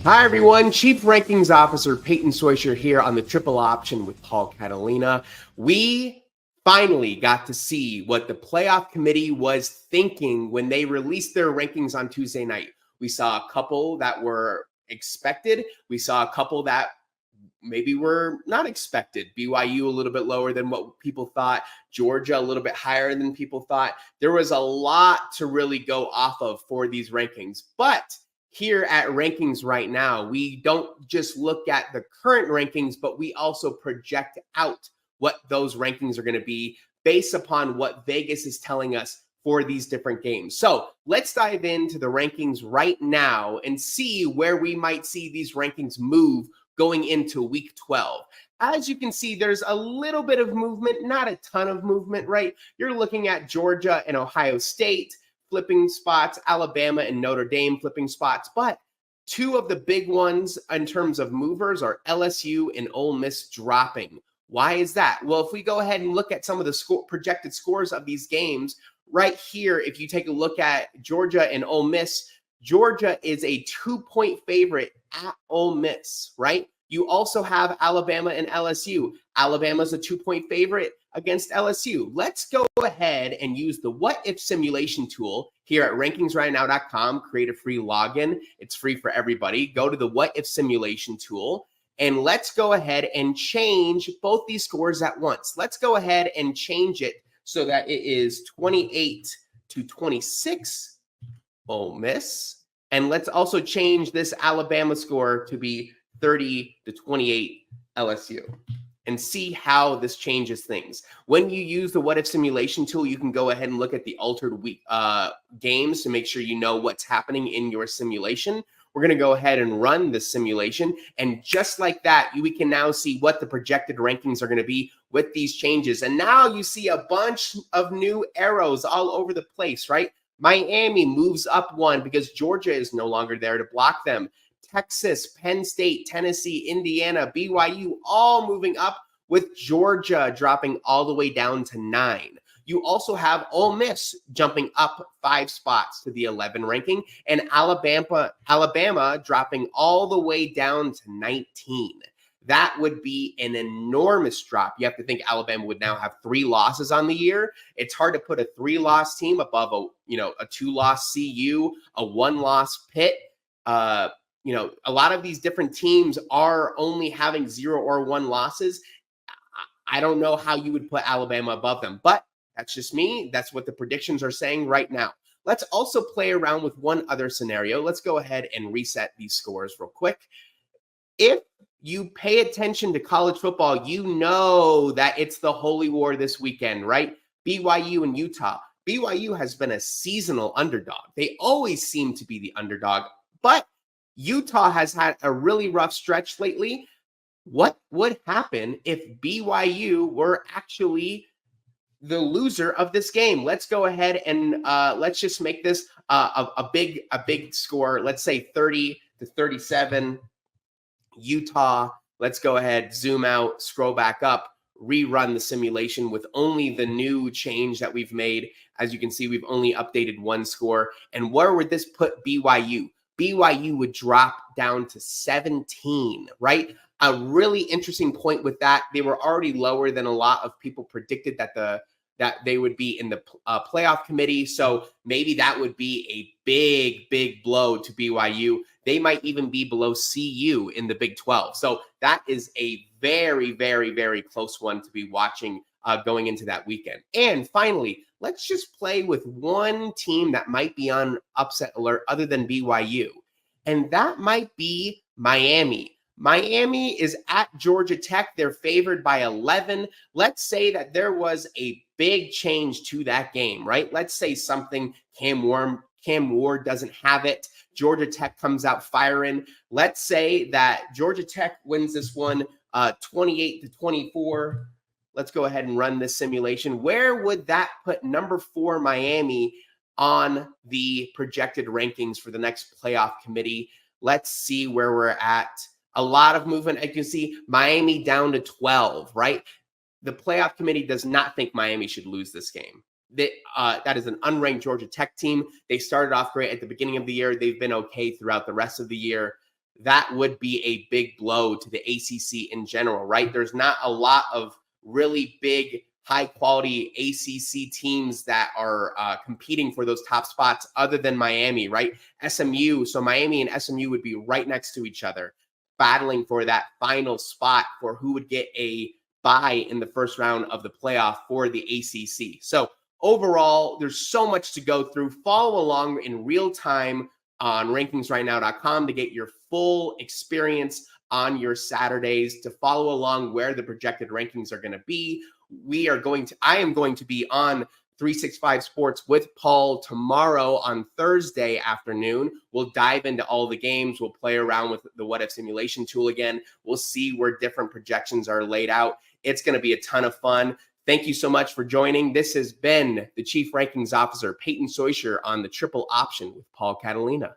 Hi, everyone. Chief Rankings Officer Payton Soicher here on the Triple Option with Paul Catalina. We finally got to see what the playoff committee was thinking when they released their rankings on Tuesday night. We saw a couple that were expected. We saw a couple that maybe were not expected. BYU a little bit lower than what people thought. Georgia a little bit higher than people thought. There was a lot to really go off of for these rankings. But here at Rankings Right Now, we don't just look at the current rankings, but we also project out what those rankings are going to be based upon what Vegas is telling us for these different games. So let's dive into the rankings right now and see where we might see these rankings move going into week 12. As you can see, there's a little bit of movement, not a ton of movement, right? You're looking at Georgia and Ohio State flipping spots, Alabama and Notre Dame flipping spots, but two of the big ones in terms of movers are LSU and Ole Miss dropping. Why is that? Well, if we go ahead and look at some of the projected scores of these games, right here, if you take a look at Georgia and Ole Miss, Georgia is a 2-point favorite at Ole Miss, right? You also have Alabama and LSU. Alabama's a 2-point favorite against LSU. Let's go ahead and use the what if simulation tool here at rankingsrightnow.com. Create a free login. It's free for everybody. Go to the what if simulation tool and let's go ahead and change both these scores at once. Let's go ahead and change it so that it is 28-26 Ole Miss. And let's also change this Alabama score to be 30-28 LSU and see how this changes things. When you use the what if simulation tool, you can go ahead and look at the altered week games to make sure you know what's happening in your simulation. We're going to go ahead and run the simulation. And just like that, we can now see what the projected rankings are going to be with these changes. And now you see a bunch of new arrows all over the place, right? Miami moves up one because Georgia is no longer there to block them. Texas, Penn State, Tennessee, Indiana, BYU, all moving up with Georgia dropping all the way down to 9. You also have Ole Miss jumping up 5 spots to the 11 ranking and Alabama dropping all the way down to 19. That would be an enormous drop. You have to think Alabama would now have 3 losses on the year. It's hard to put a 3-loss team above a 2-loss CU, a 1-loss Pitt. A lot of these different teams are only having 0 or 1 losses. I don't know how you would put Alabama above them, but that's just me. That's what the predictions are saying right now. Let's also play around with one other scenario. Let's go ahead and reset these scores real quick. If you pay attention to college football, you know that it's the holy war this weekend, right? BYU and Utah. BYU has been a seasonal underdog. They always seem to be the underdog, but Utah has had a really rough stretch lately. What would happen if BYU were actually the loser of this game? Let's go ahead and let's just make this a big score. Let's say 30-37 Utah. Let's go ahead, zoom out, scroll back up, rerun the simulation with only the new change that we've made. As you can see, we've only updated one score. And where would this put BYU? BYU would drop down to 17, right? A really interesting point with that. They were already lower than a lot of people predicted that they would be in the playoff committee. So maybe that would be a big blow to BYU. They might even be below CU in the Big 12. So that is a very close one to be watching going into that weekend. And finally, let's just play with one team that might be on upset alert other than BYU. And that might be Miami. Miami is at Georgia Tech. They're favored by 11. Let's say that there was a big change to that game, right? Let's say something, Cam Ward doesn't have it. Georgia Tech comes out firing. Let's say that Georgia Tech wins this one 28-24. Let's go ahead and run this simulation. Where would that put number 4 Miami on the projected rankings for the next playoff committee? Let's see where we're at. A lot of movement. I can see Miami down to 12, right? The playoff committee does not think Miami should lose this game. That is an unranked Georgia Tech team. They started off great at the beginning of the year. They've been okay throughout the rest of the year. that would be a big blow to the ACC in general, right? There's not a lot of really big, high quality ACC teams that are competing for those top spots other than Miami, right? SMU. So Miami and SMU would be right next to each other, battling for that final spot for who would get a bye in the first round of the playoff for the ACC. So overall, there's so much to go through. Follow along in real time on rankingsrightnow.com to get your full experience on your Saturdays, to follow along where the projected rankings are going to be. I am going to be on 365 Sports with Paul tomorrow on Thursday afternoon. We'll dive into all the games. We'll play around with the what if simulation tool again. We'll see where different projections are laid out. It's going to be a ton of fun. Thank you so much for joining. This has been the Chief Rankings Officer, Payton Soicher, on the Triple Option with Paul Catalina.